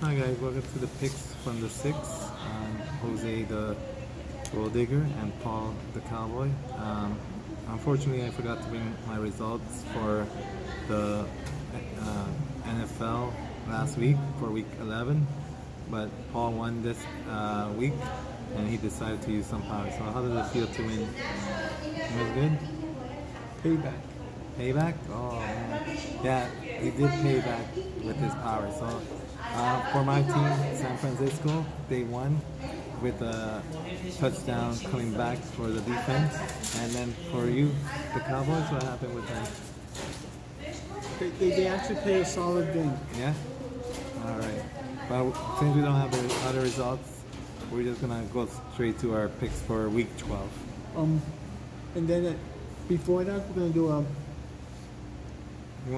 Hi guys, welcome to the picks from the six. Jose the Gold Digger and Paul the Cowboy. Unfortunately, I forgot to bring my results for the NFL last week for week 11, but Paul won this week and he decided to use some power. So how did it feel to win? It was good? Payback. Payback? Oh man. Yeah, he did pay back with his power. So for my team, San Francisco, they won with a touchdown coming back for the defense. And then for you, the Cowboys, what happened with them? They actually play a solid game. Yeah? Alright. But since we don't have the other results, we're just going to go straight to our picks for week 12. And then before that, we're going to do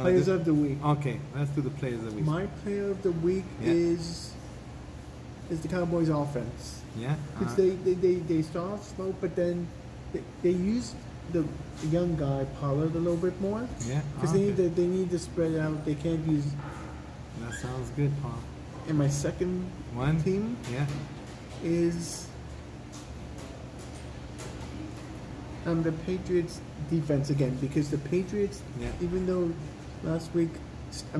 Players of the Week. Okay, let's do the Players of the Week. My Player of the Week is the Cowboys offense. Yeah? Because they start off slow, but then they use the young guy Pollard a little bit more. Yeah? Because they need to spread out. They can't use... That sounds good, Paul. And my second team is the Patriots defense again, because the Patriots, even though last week,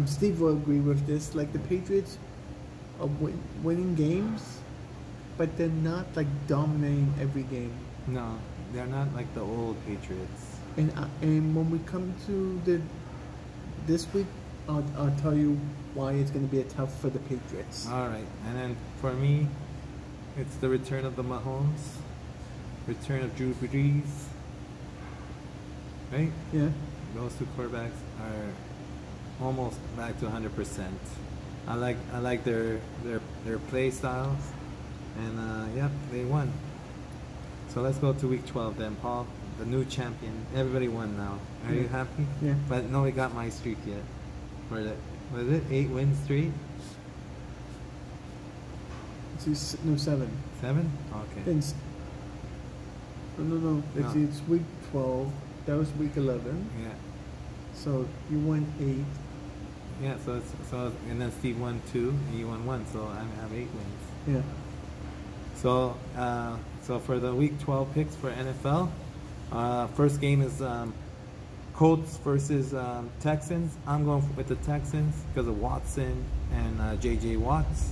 Steve will agree with this, like the Patriots are winning games, but they're not like dominating every game. No, they're not like the old Patriots. And when we come to this week, I'll tell you why it's going to be a tough for the Patriots. All right, and then for me, it's the return of the Mahomes, return of Drew Brees. Right? Yeah. Those two quarterbacks are almost back to 100%. I like their play styles, and yep, they won. So let's go to week 12 then, Paul. The new champion. Everybody won now. Are you happy? Yeah. But nobody got my streak yet. Was it 8 wins straight? No, 7. 7? Okay. No. It's week 12. That was week 11. Yeah. So you won 8. Yeah. So and then Steve won 2 and you won 1. So I have 8 wins. Yeah. So for the week 12 picks for NFL, first game is Colts versus Texans. I'm going with the Texans because of Watson and J.J. Watts.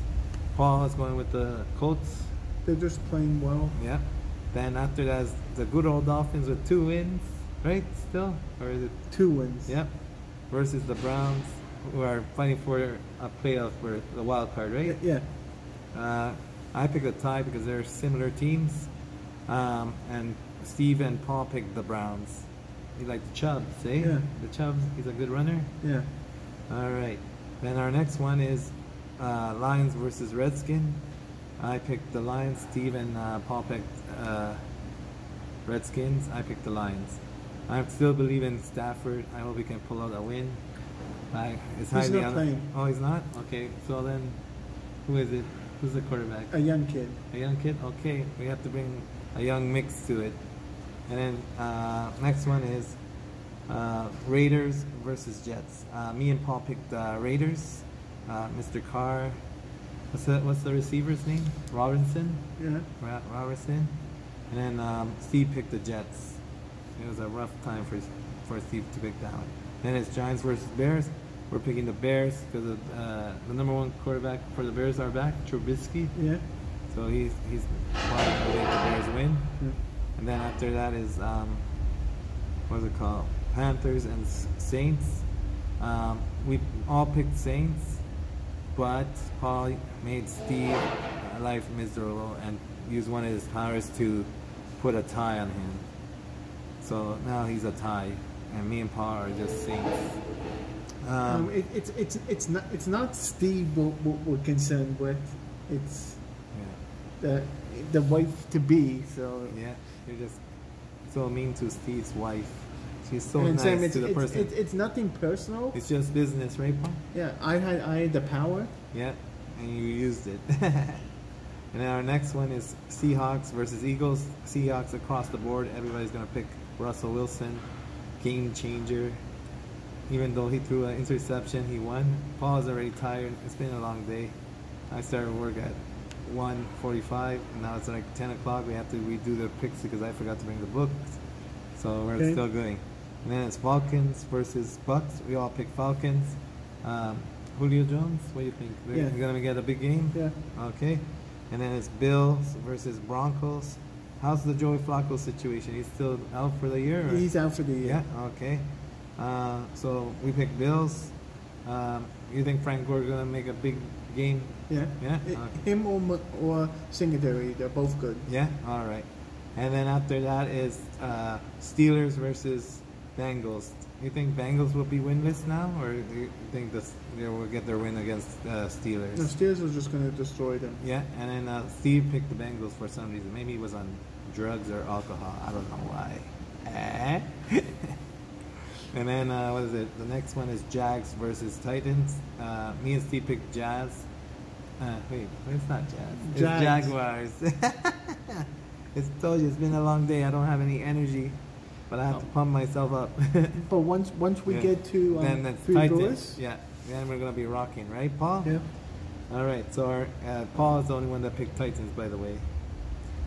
Paul is going with the Colts. They're just playing well. Yeah. Then after that is the good old Dolphins with 2 wins, right? Still, or is it 2 wins? Yep. Versus the Browns, who are fighting for a playoff for the wild card, right? Yeah. I picked a tie because they're similar teams, and Steve and Paul picked the Browns. You like the Chubbs, eh? Yeah. The Chubbs, he's a good runner? Yeah. All right. Then our next one is Lions versus Redskins. I picked the Lions. Steve and Paul picked Redskins. I picked the Lions. I still believe in Stafford. I hope he can pull out a win. He's not playing. Oh, he's not? Okay, so then who is it? Who's the quarterback? A young kid. A young kid? Okay, we have to bring a young mix to it. And then next one is Raiders versus Jets. Me and Paul picked Raiders. Mr. Carr. What's the receiver's name? Robinson? Yeah. Robinson. And then Steve picked the Jets. It was a rough time for Steve to pick that one. Then it's Giants versus Bears. We're picking the Bears because the number 1 quarterback for the Bears are back, Trubisky. Yeah. So he's wanting to make the Bears win. Yeah. And then after that is what's it called? Panthers and Saints. We all picked Saints, but Paul made Steve life miserable and used one of his powers to put a tie on him. So now he's a tie, and me and Paul are just Saints. It's not Steve we're concerned with. It's the wife to be. So yeah, you're just so mean to Steve's wife. She's so and nice Sam, to the person. It's nothing personal. It's just business, right, Paul? Yeah, I had the power. Yeah, and you used it. And then our next one is Seahawks versus Eagles. Seahawks across the board. Everybody's gonna pick Russell Wilson, game changer. Even though he threw an interception, he won. Paul is already tired. It's been a long day. I started work at 1:45. Now it's like 10 o'clock. We have to redo the picks because I forgot to bring the books. So we're still going. And then it's Falcons versus Bucks. We all pick Falcons. Julio Jones, what do you think? They're going to get a big game? Yeah. Okay. And then it's Bills versus Broncos. How's the Joey Flacco situation? He's still out for the year? Or? He's out for the year. Yeah, okay. So we pick Bills. You think Frank Gore going to make a big game? Yeah. Yeah? Him or Singletary, they're both good. Yeah? All right. And then after that is Steelers versus Bengals. You think Bengals will be winless now, or do you think they will get their win against Steelers? The Steelers are just going to destroy them. Yeah, and then Steve picked the Bengals for some reason. Maybe he was on drugs or alcohol. I don't know why. And then what is it? The next one is Jags versus Titans. Me and Steve picked Jazz. Wait, it's not Jazz. It's Jaguars. It's told you it's been a long day. I don't have any energy. But I have to pump myself up. But once we get to then that's three Titans. doors, Yeah, then we're gonna be rocking, right, Paul? Yeah. All right. So our, Paul is the only one that picked Titans, by the way.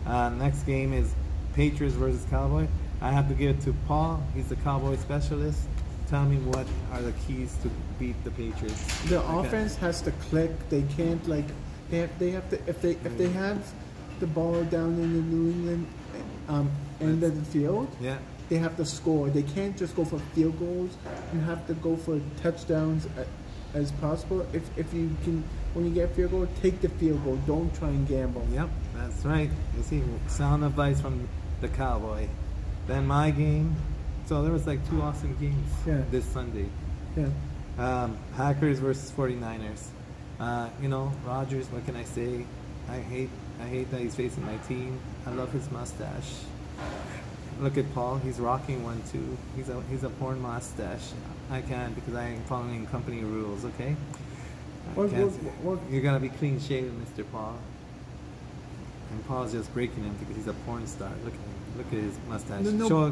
Next game is Patriots versus Cowboy. I have to give it to Paul. He's the Cowboy specialist. Tell me what are the keys to beat the Patriots? The offense has to click. They can't they have to if they have the ball down in the New England end of the field. Yeah. They have to score. They can't just go for field goals. You have to go for touchdowns as possible. If you can, when you get a field goal, take the field goal. Don't try and gamble. Yep, that's right. You see, sound advice from the Cowboy. Then my game. So there was like 2 awesome games this Sunday. Yeah. Packers versus 49ers. You know, Rodgers. What can I say? I hate that he's facing my team. I love his mustache. Look at Paul, he's rocking one too. He's a porn mustache. I can't because I am following company rules, okay? You're gonna be clean shaven, Mr. Paul. And Paul's just breaking him because he's a porn star. Look at him. Look at his mustache.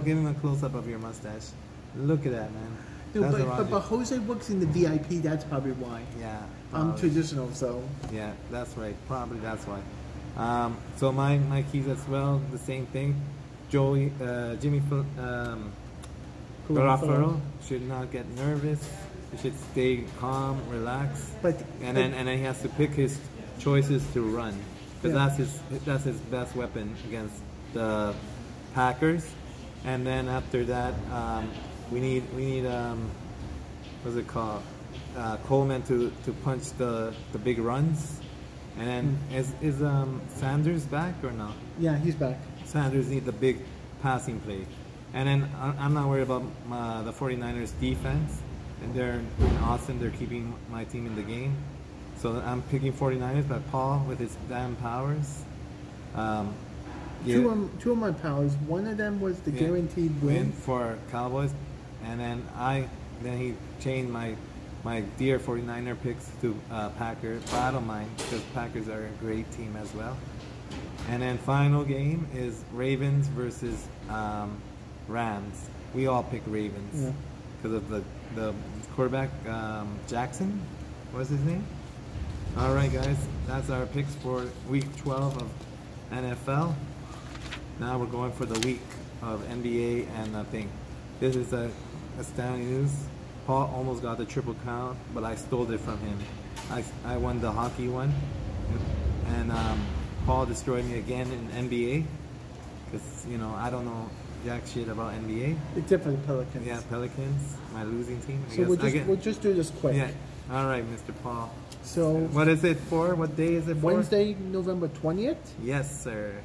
Give him a close up of your mustache. Look at that, man. No, but Jose works in the VIP, that's probably why. Yeah. I'm traditional, so. Yeah, that's right. Probably that's why. So my keys as well, the same thing. Jimmy Garoppolo should not get nervous. He should stay calm, relax, and then he has to pick his choices to run, because that's his best weapon against the Packers. And then after that, we need what's it called? Coleman to punch the big runs. And then is Sanders back or not? Yeah, he's back. Sanders need the big passing play. And then I'm not worried about the 49ers defense. And they're doing awesome. They're keeping my team in the game. So I'm picking 49ers, but Paul with his damn powers. Two of my powers. One of them was the guaranteed win for Cowboys. And then he changed my dear 49er picks to Packers, but I don't mind because Packers are a great team as well. And then final game is Ravens versus Rams. We all pick Ravens because of the quarterback Jackson. What's his name? All right, guys, that's our picks for week 12 of NFL. Now we're going for the week of NBA and I think this is a astounding news. Paul almost got the triple count, but I stole it from him. I won the hockey one, and Paul destroyed me again in NBA, because you know I don't know jack shit about NBA. Except for the Pelicans. Yeah, Pelicans, my losing team. So we'll just do this quick. Yeah. All right, Mr. Paul. So what is it for? What day is it for? Wednesday, November 20th. Yes, sir.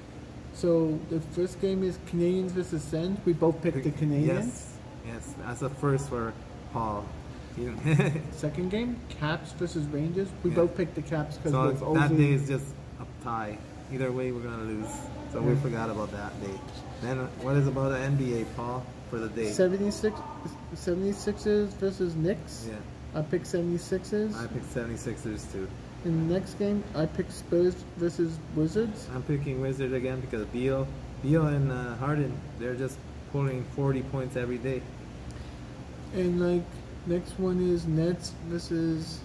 So the first game is Canadians versus Sens. We both picked the Canadians. Yes, that's the first for Paul. Second game, Caps versus Rangers. We both picked the Caps because so that day is just a tie. Either way, we're gonna lose. So we forgot about that day. Then what is about the NBA, Paul, for the day? 76ers versus Knicks. Yeah. I picked 76ers. I picked 76ers too. In the next game, I picked Spurs versus Wizards. I'm picking Wizards again because Beal and Harden, they're just pulling 40 points every day. And like next one is Nets versus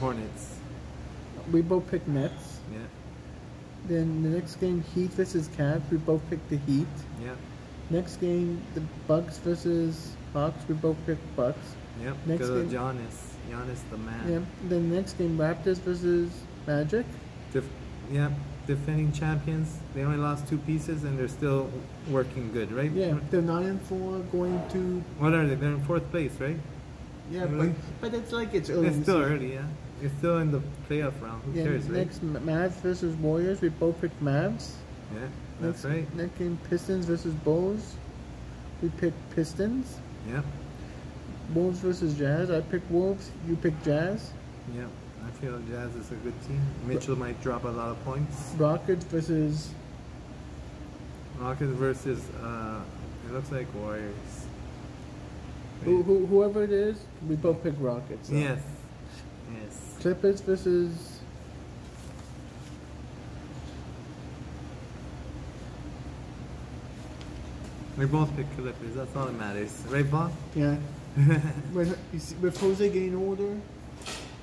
Hornets. we both picked Nets. Yeah. Then the next game, Heat versus Cavs. We both picked the Heat. Yeah. Next game, the Bucks versus Hawks. We both picked Bucks. Yep. Next Because of game- Giannis the man. Yeah. Then next game, Raptors versus Magic. Yeah. Defending champions. They only lost 2 pieces and they're still working good, right? Yeah, they're 9-4, going to. What are they? They're in 4th place, right? Yeah, Really? but it's like it's early. It's in the still season. early, yeah. It's still in the playoff round. Who Yeah. cares, right? Next, Mavs versus Warriors. We both picked Mavs. Yeah, that's right. Next game, Pistons versus Bulls. We picked Pistons. Yeah, Wolves versus Jazz. I picked Wolves. You picked Jazz. yeah. I feel Jazz is a good team. Mitchell might drop a lot of points. Rockets versus. Rockets versus, it looks like Warriors. Whoever it is, we both picked Rockets. So. Yes. Yes. Clippers versus. We both picked Clippers. That's all that matters. Right, Paul? Yeah. With Jose getting older.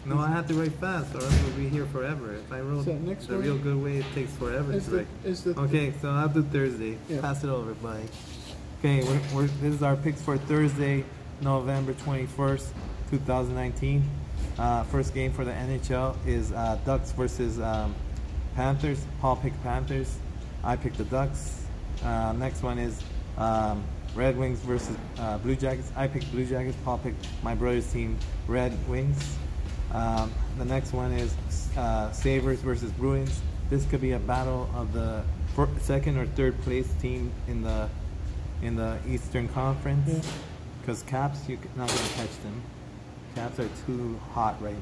No, I have to write fast or else we'll be here forever. If I wrote So next the one real good way, it takes forever Is to the, write. is the Okay, so I'll do Thursday. Yeah. Pass it over, bye. Okay, this is our picks for Thursday, November 21st, 2019. First game for the NHL is Ducks versus Panthers. Paul picked Panthers. I picked the Ducks. Next one is Red Wings versus Blue Jackets. I picked Blue Jackets. Paul picked my brother's team, Red Wings. The next one is Sabres versus Bruins. This could be a battle of the second or third place team in the Eastern Conference. Because Caps, you're not going to catch them. Caps are too hot right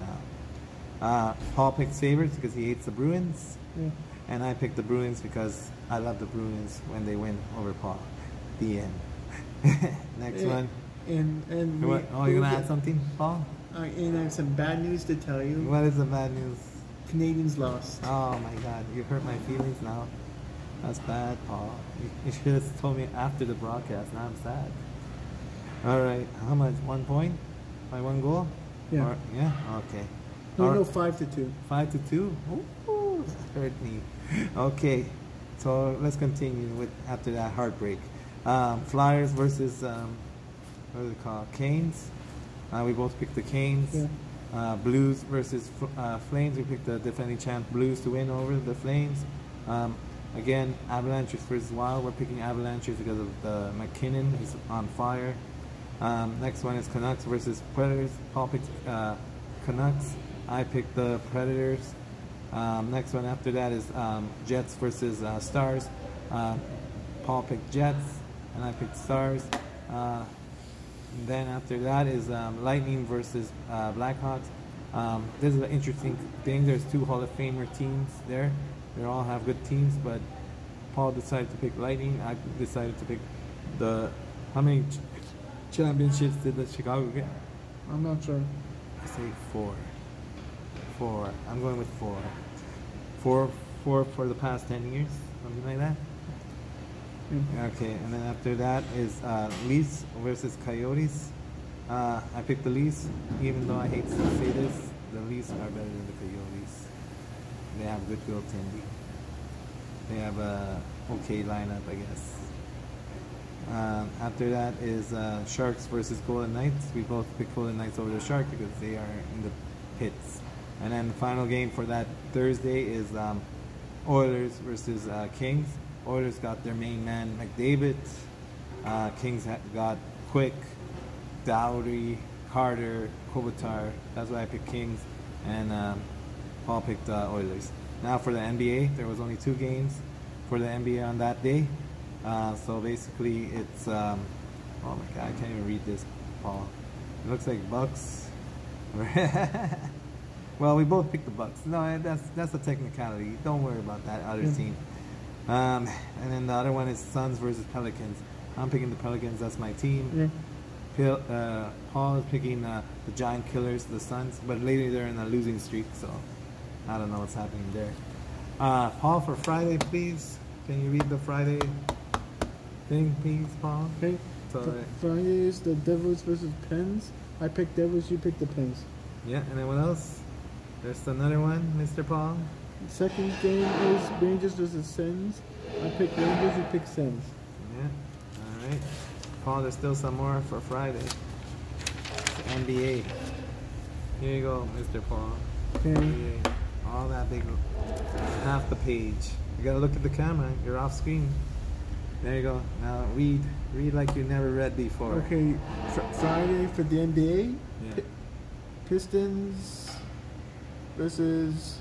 now. Paul picked Sabres because he hates the Bruins. Yeah. And I picked the Bruins because I love the Bruins when they win over Paul. The end. Next one. And What? Oh, you're going to add something, Paul? And I have some bad news to tell you. What is the bad news? Canadians lost. Oh my God, you hurt my feelings now. That's bad, Paul. You should have told me after the broadcast. Now I'm sad. All right, how much? 1 point by 1 goal? Yeah. Yeah. Okay. No, Or- 5-2. 5-2. Ooh, that hurt me. Okay, so let's continue with after that heartbreak. Flyers versus what is it called? Canes. We both picked the Canes. Yeah. Blues versus Flames. We picked the defending champ Blues to win over the Flames. Again, Avalanches versus Wild. We're picking Avalanches because of the McKinnon. He's on fire. Next one is Canucks versus Predators. Paul picked Canucks. I picked the Predators. Next one after that is Jets versus Stars. Paul picked Jets, and I picked Stars. Then after that is Lightning versus Blackhawks. This is an interesting thing. There's 2 Hall of Famer teams there. They all have good teams, but Paul decided to pick Lightning. I decided to pick the... How many championships did the Chicago get? I'm not sure. I say 4. 4. I'm going with 4. 4 for the past 10 years, something like that. Okay, and then after that is Leafs versus Coyotes. I picked the Leafs, even though I hate to say this. The Leafs are better than the Coyotes. They have good goaltending. They have a okay lineup, I guess. After that is Sharks versus Golden Knights. We both picked Golden Knights over the Sharks because they are in the pits. And then the final game for that Thursday is Oilers versus Kings. Oilers got their main man McDavid. Kings got Quick, Dowdy, Carter, Kopitar. That's why I picked Kings, and Paul picked Oilers. Now for the NBA, there was only 2 games for the NBA on that day. So basically, it's oh my God, I can't even read this, Paul. It looks like Bucks. Well, we both picked the Bucks. No, that's a technicality. Don't worry about that other team. And then the other one is Suns versus Pelicans. I'm picking the Pelicans. That's my team. Paul is picking the Giant Killers, the Suns. But lately they're in a losing streak, so I don't know what's happening there. Paul, for Friday, please. Can you read the Friday thing, please, Paul? Okay. So, Friday is the Devils versus Pens. I picked Devils, you picked the Pens. yeah, and then what else? There's another one, Mr. Paul. Second game is Rangers versus Sens. I pick Rangers, you pick Sens. Yeah. All right. Paul, there's still some more for Friday. It's NBA. Here you go, Mr. Paul. Okay. NBA. All that big, half the page. You gotta look at the camera. You're off screen. There you go. Now read like you never read before. Okay, Friday for the NBA. Yeah. Pistons versus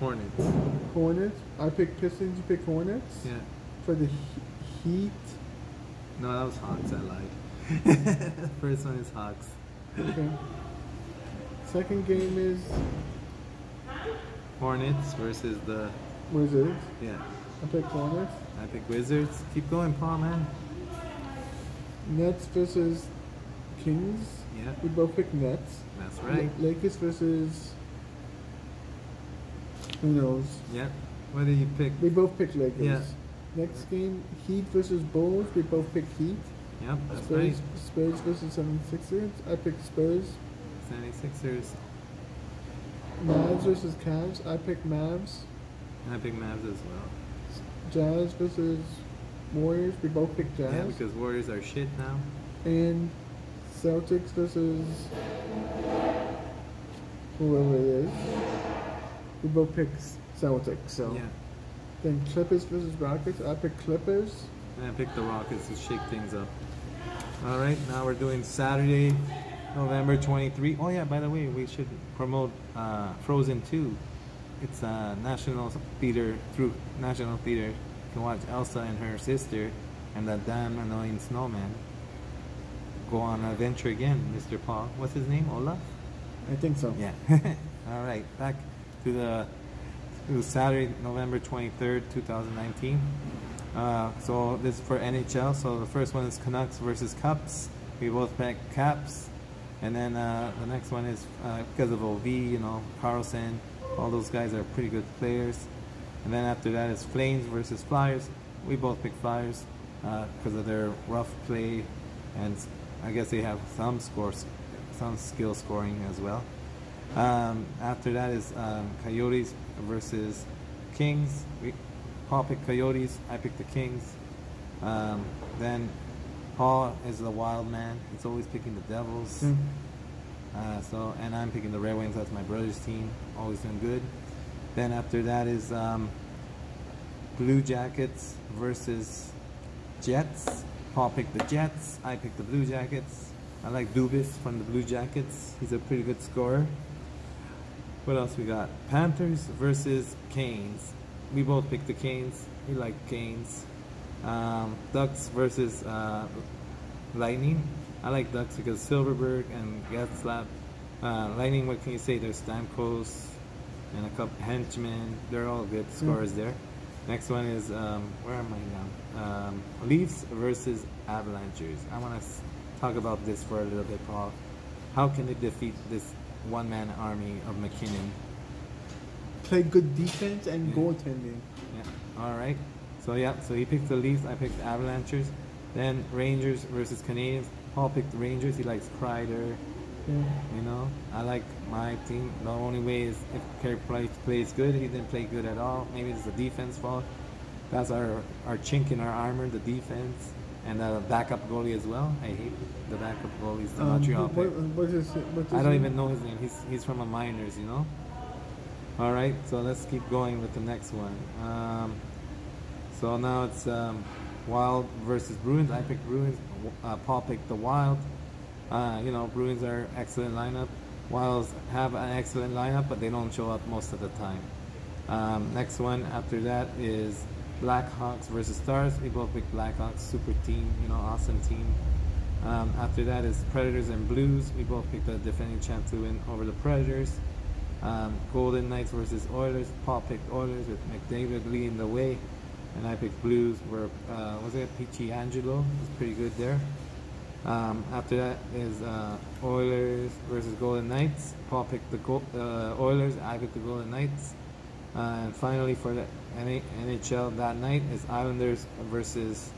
Hornets. I pick Pistons, you pick Hornets. Yeah. For the Heat. No, that was Hawks. I lied. First one is Hawks. Okay. Second game is Hornets versus the Wizards. yeah. I pick Hornets. I pick Wizards. Keep going, Paul, man. Nets versus Kings. Yeah. We both pick Nets. That's right. Lakers versus who knows? Yeah. What did you pick? We both pick Lakers. Yeah. Next game, Heat versus Bulls. We both pick Heat. Yep, that's Spurs, right. Spurs versus 76ers. I pick Spurs. 76ers. Mavs versus Cavs. I pick Mavs. And I pick Mavs as well. Jazz versus Warriors. We both pick Jazz. Yeah, because Warriors are shit now. And Celtics versus whoever it is. We both pick Celtics. So Yeah. then Clippers versus Rockets. I pick Clippers. And I picked the Rockets to shake things up. All right, now we're doing Saturday, November 23. Oh yeah, by the way, we should promote Frozen 2. It's National Theater. Through National Theater, you can watch Elsa and her sister and that damn annoying snowman go on an adventure again, Mr. Paul. What's his name? Olaf? I think so. Yeah. All right, back to Saturday, November 23rd, 2019. So this is for NHL. So the first one is Canucks versus Caps. We both pick Caps. And then the next one is because of OV, you know, Carlson. All those guys are pretty good players. And then after that is Flames versus Flyers. We both pick Flyers because of their rough play, and I guess they have some skill scoring as well. After that is Coyotes versus Kings. Paul picked Coyotes, I picked the Kings. Then Paul is the wild man. He's always picking the Devils. And I'm picking the Red Wings. That's my brother's team. Always doing good. Then after that is Blue Jackets versus Jets. Paul picked the Jets. I picked the Blue Jackets. I like Dubas from the Blue Jackets. He's a pretty good scorer. What else we got? Panthers versus Canes. We both picked the Canes. We like Canes. Ducks versus Lightning. I like Ducks because Silverberg and Getzlap. Lightning, what can you say? There's Stamkos and a couple henchmen. They're all good scorers there. Next one is, where am I now? Leafs versus Avalanchers. I want to talk about this for a little bit, Paul. How can they defeat this one-man army of McKinnon? Play good defense and goaltending. Yeah. All right. So so he picked the Leafs. I picked the Avalanchers. Then Rangers versus Canadiens. Paul picked the Rangers. He likes Kreider. You know, I like my team. The only way is if Carey Price plays good. He didn't play good at all. Maybe it's the defense fault. That's our chink in our armor, the defense, and the backup goalie as well. I hate the backup goalies. The Montreal pick. What's his I don't name? even know his name. He's from the minors, you know. All right, so let's keep going with the next one. So now it's Wild versus Bruins. I picked Bruins. Paul picked the Wild. You know, Bruins are excellent lineup. Wilds have an excellent lineup, but they don't show up most of the time. Next one after that is Blackhawks versus Stars. We both picked Blackhawks, super team, you know, awesome team. After that is Predators and Blues. We both picked the defending champ to win over the Predators. Golden Knights versus Oilers. Paul picked Oilers with McDavid leading the way, and I picked Blues where was it Pietrangelo was pretty good there. After that is Oilers versus Golden Knights. Paul picked the Oilers. I picked the Golden Knights. And finally for the NHL that night is Islanders versus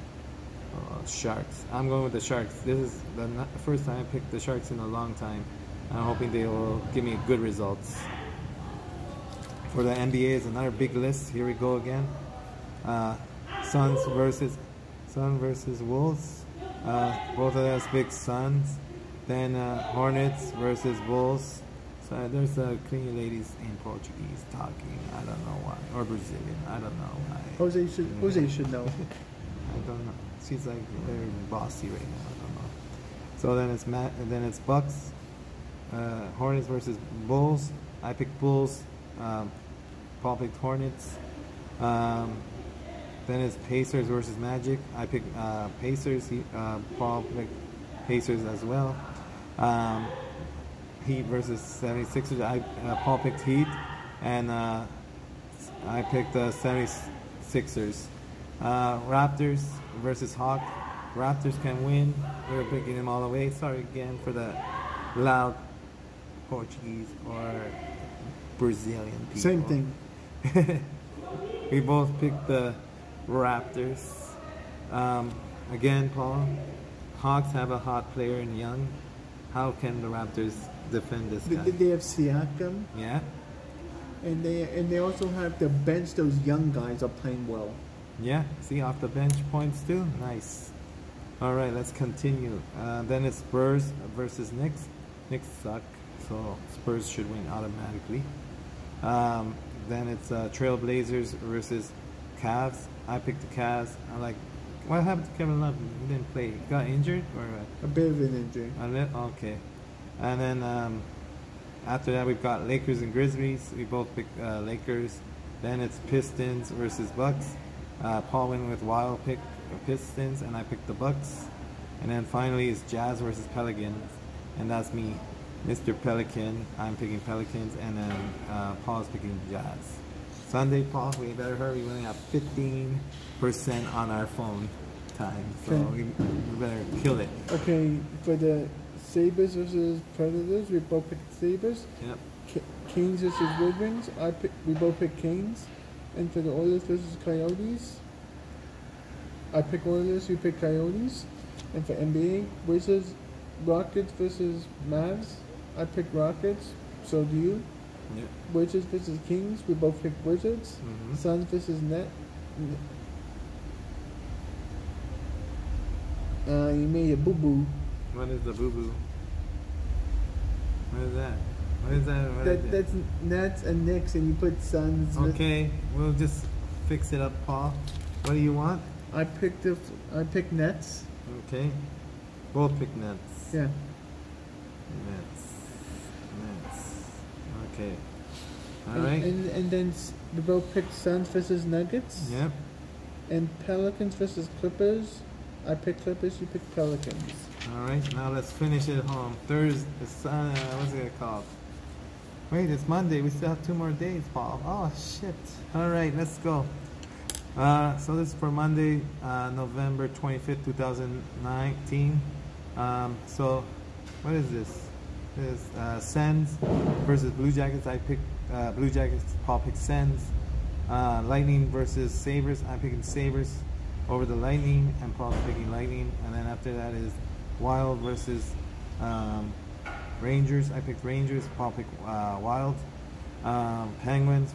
Sharks. I'm going with the Sharks. This is the first time I picked the Sharks in a long time. I'm hoping they will give me good results. For the NBA is another big list. Here we go again. Suns versus Wolves. Both of us big Suns. Then Hornets versus Bulls. So there's a clean ladies in Portuguese talking. I don't know why, or Brazilian. I don't know why. Jose should know. I don't know. She's like very bossy right now. I don't know. So then it's Bucks. Hornets versus Bulls. I picked Bulls. Paul picked Hornets. Then it's Pacers versus Magic. I picked Pacers. Paul picked Pacers as well. Heat versus 76ers. Paul picked Heat, and I picked the 76ers. Raptors versus Hawks. Raptors can win. We're picking them all the way. Sorry again for the loud Portuguese or Brazilian people. Same thing. We both picked the Raptors. Again, Paul, Hawks have a hot player in Young. How can the Raptors defend this guy? They have Siakam. Yeah. And they also have the bench. Those young guys are playing well. Yeah. See, off the bench points too. Nice. All right, let's continue. Then it's Spurs versus Knicks. Knicks suck, so Spurs should win automatically. Then it's Trailblazers versus Cavs. I picked the Cavs. I like. What happened to Kevin Love? He didn't play. He got injured or what? A bit of an injury. Okay. And then after that we've got Lakers and Grizzlies. We both picked Lakers. Then it's Pistons versus Bucks. Paul went with Wild pick Pistons, and I picked the Bucks. And then finally it's Jazz versus Pelicans, and that's me, Mr. Pelican. I'm picking Pelicans, and then Paul's picking Jazz. Sunday, Paul, we better hurry. We only have 15% on our phone time, so we better kill it. Okay, for the Sabres versus Predators, we both picked Sabres. Yep. Canes versus Red Wings, we both picked Canes. And for the Oilers versus Coyotes, I picked Oilers, you picked Coyotes. And for NBA, Wizards, Rockets versus Mavs, I picked Rockets, so do you. Yep. Wizards versus Kings, we both picked Wizards. Mm-hmm. Suns versus Net. You made a boo-boo. What is the boo-boo? What is that? What is that? That's Nets and Knicks, and you put Suns. Okay, we'll just fix it up, Paul. What do you want? I picked Nets. Okay, both pick Nets. Yeah. Nets. Okay. All right. And then we both picked Suns versus Nuggets. Yep. And Pelicans versus Clippers. I picked Clippers, you picked Pelicans. All right, now let's finish it home. Thursday, what's it called? Wait, it's Monday. We still have 2 more days, Paul. Oh, shit. All right, let's go. So this is for Monday, November 25th, 2019. So what is this? This is Sens versus Blue Jackets. I picked Blue Jackets. Paul picked Sens. Lightning versus Sabres. I'm picking Sabres over the Lightning, and Paul's picking Lightning. And then after that is Wild versus Rangers. I picked Rangers. Paul picked Wild. Penguins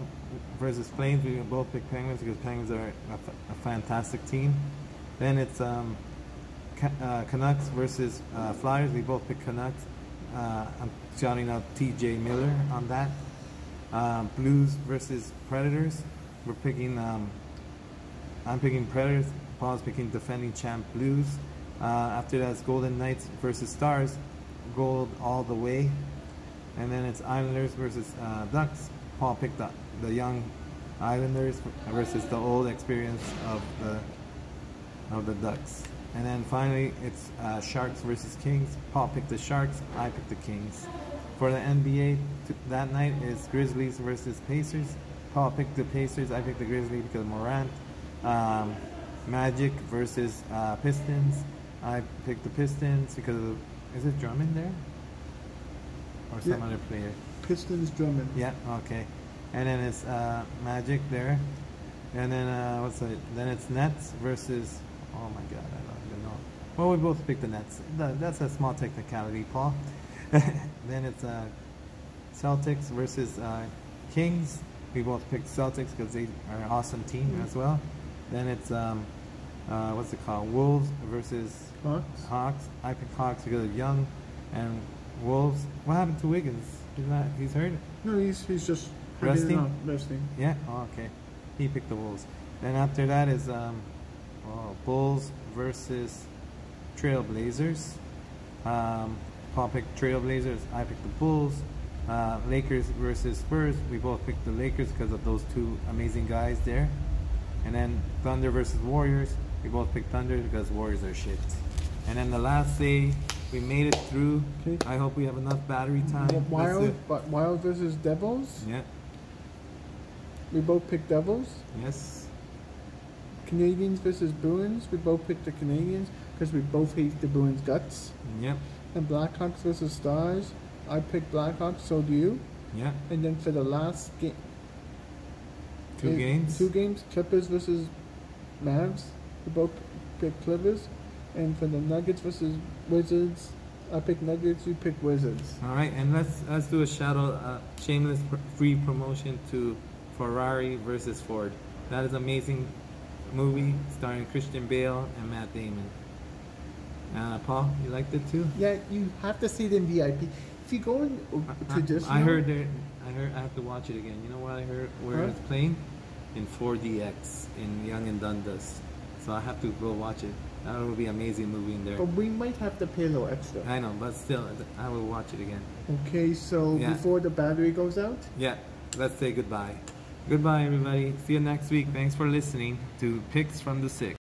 versus Flames. We both picked Penguins because Penguins are a fantastic team. Then it's Canucks versus Flyers. We both picked Canucks. I'm shouting out TJ Miller on that. Blues versus Predators. We're picking. I'm picking Predators. Paul's picking defending champ Blues. After that, it's Golden Knights versus Stars. Gold all the way. And then it's Islanders versus Ducks. Paul picked the young Islanders versus the old experience of the Ducks. And then finally, it's Sharks versus Kings. Paul picked the Sharks. I picked the Kings. For the NBA that night is Grizzlies versus Pacers. Paul picked the Pacers. I picked the Grizzlies because of Morant. Magic versus Pistons. I picked the Pistons because of is it Drummond there? Or some other player? Pistons Drummond. Yeah, okay. And then it's Magic there. And then what's it? Then it's Nets versus oh my god, I don't even know. Well, we both picked the Nets. That's a small technicality, Paul. Then it's Celtics versus Kings. We both picked Celtics because they are an awesome team as well. Then it's what's it called? Wolves versus Hawks. I picked Hawks because of Young, and Wolves. What happened to Wiggins? He's hurt. No, he's just resting. Resting. Yeah. Oh, okay. He picked the Wolves. Then after that is Bulls versus Trailblazers. Paul picked Trailblazers. I picked the Bulls. Lakers versus Spurs. We both picked the Lakers because of those two amazing guys there. And then Thunder versus Warriors. We both picked Thunder because Warriors are shit. And then the last day, we made it through. Okay. I hope we have enough battery time. Wild versus Devils. Yeah. We both picked Devils. Yes. Canadians versus Bruins. We both picked the Canadians because we both hate the Bruins guts. Yep. And Blackhawks versus Stars. I picked Blackhawks, so do you. Yeah. And then for the last game, two games. Clippers versus Mavs. We both picked Clippers. And for the Nuggets versus Wizards, I picked Nuggets. You picked Wizards. All right, and let's do a shameless free promotion to Ferrari versus Ford. That is an amazing movie starring Christian Bale and Matt Damon. Paul, you liked it too? Yeah, you have to see it in VIP. If you go in traditional, I heard I have to watch it again. You know what I heard? Where it's playing in 4DX in Young and Dundas. So I have to go watch it. That would be an amazing movie in there. But we might have to pay a little extra. I know, but still, I will watch it again. Okay, so before the battery goes out? Yeah, let's say goodbye. Goodbye, everybody. See you next week. Thanks for listening to Picks from the 6.